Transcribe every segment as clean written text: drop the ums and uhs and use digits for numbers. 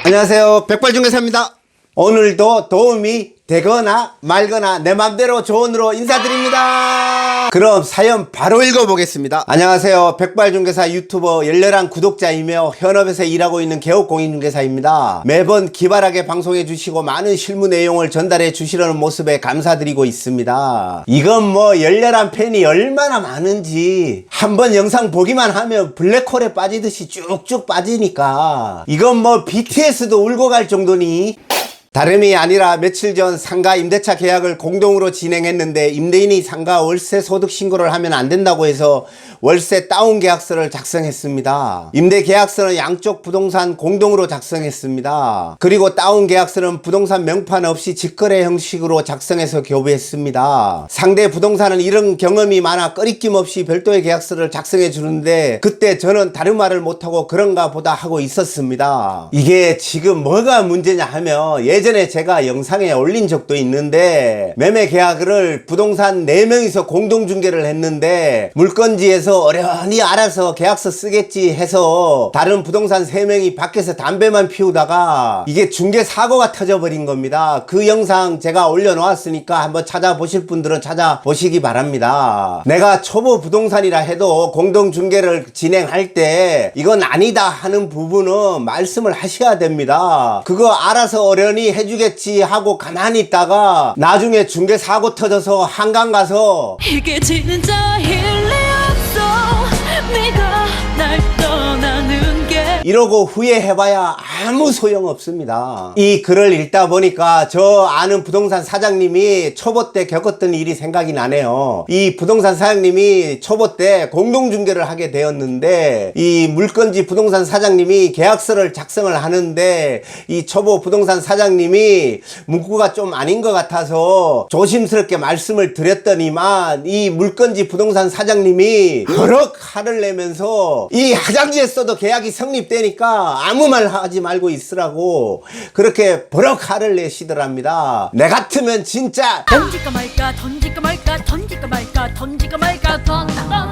안녕하세요, 백발중개사입니다. 오늘도 도움이 되거나 말거나 내 맘대로 조언으로 인사드립니다. 그럼 사연 바로 읽어보겠습니다. 안녕하세요, 백발중개사 유튜버 열렬한 구독자이며 현업에서 일하고 있는 개업공인중개사입니다. 매번 기발하게 방송해 주시고 많은 실무 내용을 전달해 주시려는 모습에 감사드리고 있습니다. 이건 뭐 열렬한 팬이 얼마나 많은지 한번 영상 보기만 하면 블랙홀에 빠지듯이 쭉쭉 빠지니까 이건 뭐 BTS도 울고 갈 정도니. 다름이 아니라 며칠 전 상가 임대차 계약을 공동으로 진행했는데 임대인이 상가 월세 소득 신고를 하면 안 된다고 해서 월세 다운 계약서를 작성했습니다. 임대 계약서는 양쪽 부동산 공동으로 작성했습니다. 그리고 다운 계약서는 부동산 명판 없이 직거래 형식으로 작성해서 교부했습니다. 상대 부동산은 이런 경험이 많아 꺼리낌 없이 별도의 계약서를 작성해 주는데 그때 저는 다른 말을 못하고 그런가 보다 하고 있었습니다. 이게 지금 뭐가 문제냐 하면 예전에 제가 영상에 올린 적도 있는데 매매 계약을 부동산 4명이서 공동중개를 했는데 물건지에서 어련히 알아서 계약서 쓰겠지 해서 다른 부동산 3명이 밖에서 담배만 피우다가 이게 중개 사고가 터져버린 겁니다. 그 영상 제가 올려놓았으니까 한번 찾아보실 분들은 찾아보시기 바랍니다. 내가 초보 부동산이라 해도 공동중개를 진행할 때 이건 아니다 하는 부분은 말씀을 하셔야 됩니다. 그거 알아서 어련히 해주겠지 하고 가만히 있다가 나중에 중개 사고 터져서 한강 가서 이게 진짜 일리 없어 네가 날 떠나는 게 이러고 후회해봐야 아무 소용없습니다. 이 글을 읽다 보니까 저 아는 부동산 사장님이 초보 때 겪었던 일이 생각이 나네요. 이 부동산 사장님이 초보 때 공동중개를 하게 되었는데 이 물건지 부동산 사장님이 계약서를 작성을 하는데 이 초보 부동산 사장님이 문구가 좀 아닌 것 같아서 조심스럽게 말씀을 드렸더니만 이 물건지 부동산 사장님이 버럭 화를 내면서 이 화장지에 써도 계약이 성립되니까 아무 말 하지 말고 있으라고 그렇게 버럭 화를 내시더랍니다. 내 같으면 진짜 던질까 말까 던질까 말까 던질까 말까 던질까 말까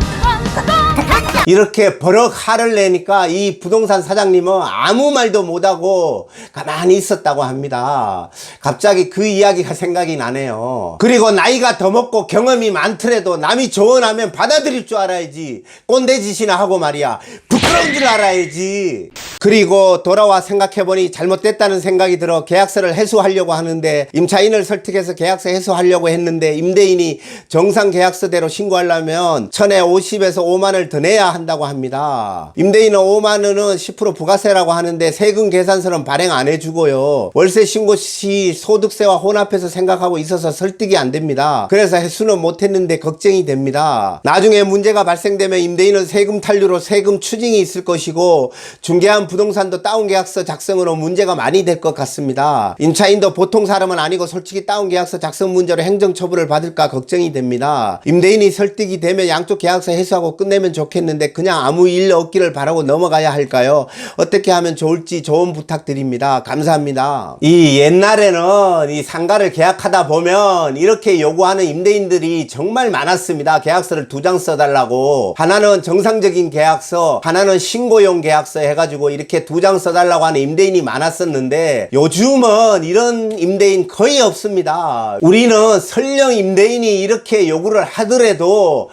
이렇게 버럭 화를 내니까 이 부동산 사장님은 아무 말도 못하고 가만히 있었다고 합니다. 갑자기 그 이야기가 생각이 나네요. 그리고 나이가 더 먹고 경험이 많더라도 남이 조언하면 받아들일 줄 알아야지. 꼰대짓이나 하고 말이야. 부끄러운 줄 알아야지. 그리고 돌아와 생각해보니 잘못됐다는 생각이 들어 계약서를 해소하려고 하는데 임차인을 설득해서 계약서 해소하려고 했는데 임대인이 정상 계약서대로 신고하려면 1050에서 5만원을 더 내야 한다고 합니다. 임대인은 5만원은 10% 부가세라고 하는데 세금 계산서는 발행 안 해주고요. 월세 신고 시 소득세와 혼합해서 생각하고 있어서 설득이 안 됩니다. 그래서 해수는 못했는데 걱정이 됩니다. 나중에 문제가 발생되면 임대인은 세금 탄류로 세금 추징이 있을 것이고 중개한 부동산도 다운 계약서 작성으로 문제가 많이 될 것 같습니다. 임차인도 보통 사람은 아니고 솔직히 다운 계약서 작성 문제로 행정처분을 받을까 걱정이 됩니다. 임대인이 설득이 되면 양쪽 계약서 해소하고 끝내면 좋겠는데 그냥 아무 일 없기를 바라고 넘어가야 할까요? 어떻게 하면 좋을지 조언 부탁드립니다. 감사합니다. 이 옛날에는 이 상가를 계약하다 보면 이렇게 요구하는 임대인들이 정말 많았습니다. 계약서를 2장 써달라고. 하나는 정상적인 계약서, 하나는 신고용 계약서 해가지고 이렇게 2장 써달라고 하는 임대인이 많았었는데 요즘은 이런 임대인 거의 없습니다. 우리는 설령 임대인이 이렇게 요구를 하더라도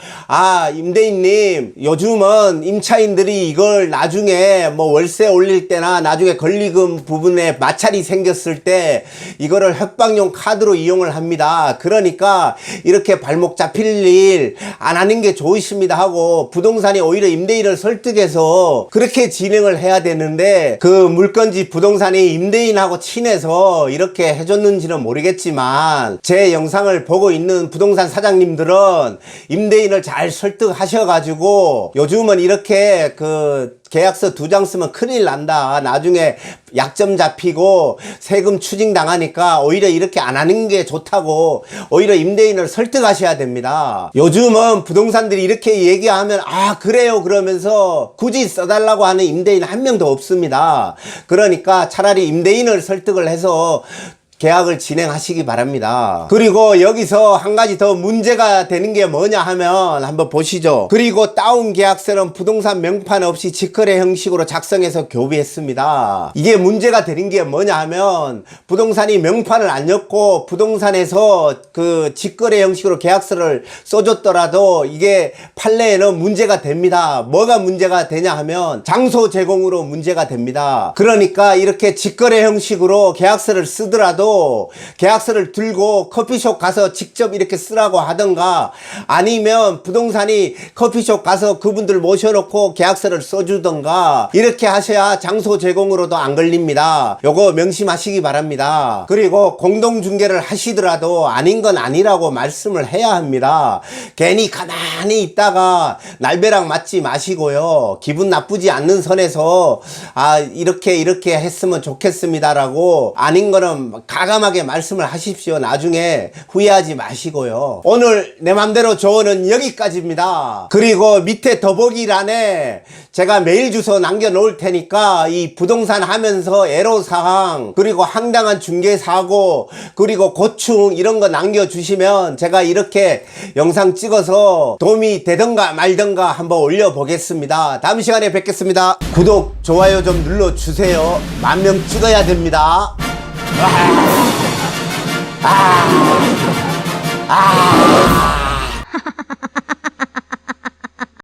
임대인님 요즘은 임차인들이 이걸 나중에 뭐 월세 올릴 때나 나중에 권리금 부분에 마찰이 생겼을 때 이거를 협박용 카드로 이용을 합니다. 그러니까 이렇게 발목 잡힐 일 안 하는 게 좋으십니다 하고 부동산이 오히려 임대인을 설득해서 그렇게 진행을 해야 되는데 그 물건지 부동산이 임대인하고 친해서 이렇게 해줬는지는 모르겠지만 제 영상을 보고 있는 부동산 사장님들은 임대인을 잘 설득하셔가지고 요즘은 이렇게 그 계약서 2장 쓰면 큰일 난다. 나중에 약점 잡히고 세금 추징 당하니까 오히려 이렇게 안 하는 게 좋다고 오히려 임대인을 설득하셔야 됩니다. 요즘은 부동산들이 이렇게 얘기하면 그래요 그러면서 굳이 써달라고 하는 임대인 한 명도 없습니다. 그러니까 차라리 임대인을 설득을 해서 계약을 진행하시기 바랍니다. 그리고 여기서 한 가지 더 문제가 되는 게 뭐냐 하면 한번 보시죠. 그리고 다운 계약서는 부동산 명판 없이 직거래 형식으로 작성해서 교비했습니다. 이게 문제가 되는 게 뭐냐 하면 부동산이 명판을 안 엮고 부동산에서 그 직거래 형식으로 계약서를 써줬더라도 이게 판례에는 문제가 됩니다. 뭐가 문제가 되냐 하면 장소 제공으로 문제가 됩니다. 그러니까 이렇게 직거래 형식으로 계약서를 쓰더라도 계약서를 들고 커피숍 가서 직접 이렇게 쓰라고 하던가 아니면 부동산이 커피숍 가서 그분들 모셔놓고 계약서를 써주던가 이렇게 하셔야 장소 제공으로도 안 걸립니다. 요거 명심하시기 바랍니다. 그리고 공동중개를 하시더라도 아닌 건 아니라고 말씀을 해야 합니다. 괜히 가만히 있다가 날벼락 맞지 마시고요. 기분 나쁘지 않는 선에서 아 이렇게 했으면 좋겠습니다라고 아닌 거는 가감하게 말씀을 하십시오. 나중에 후회하지 마시고요. 오늘 내 맘대로 조언은 여기까지입니다. 그리고 밑에 더보기란에 제가 메일 주소 남겨 놓을 테니까 이 부동산 하면서 애로사항 그리고 황당한 중개사고 그리고 고충 이런 거 남겨주시면 제가 이렇게 영상 찍어서 도움이 되던가 말던가 한번 올려보겠습니다. 다음 시간에 뵙겠습니다. 구독, 좋아요 좀 눌러주세요. 10,000명 찍어야 됩니다. 아.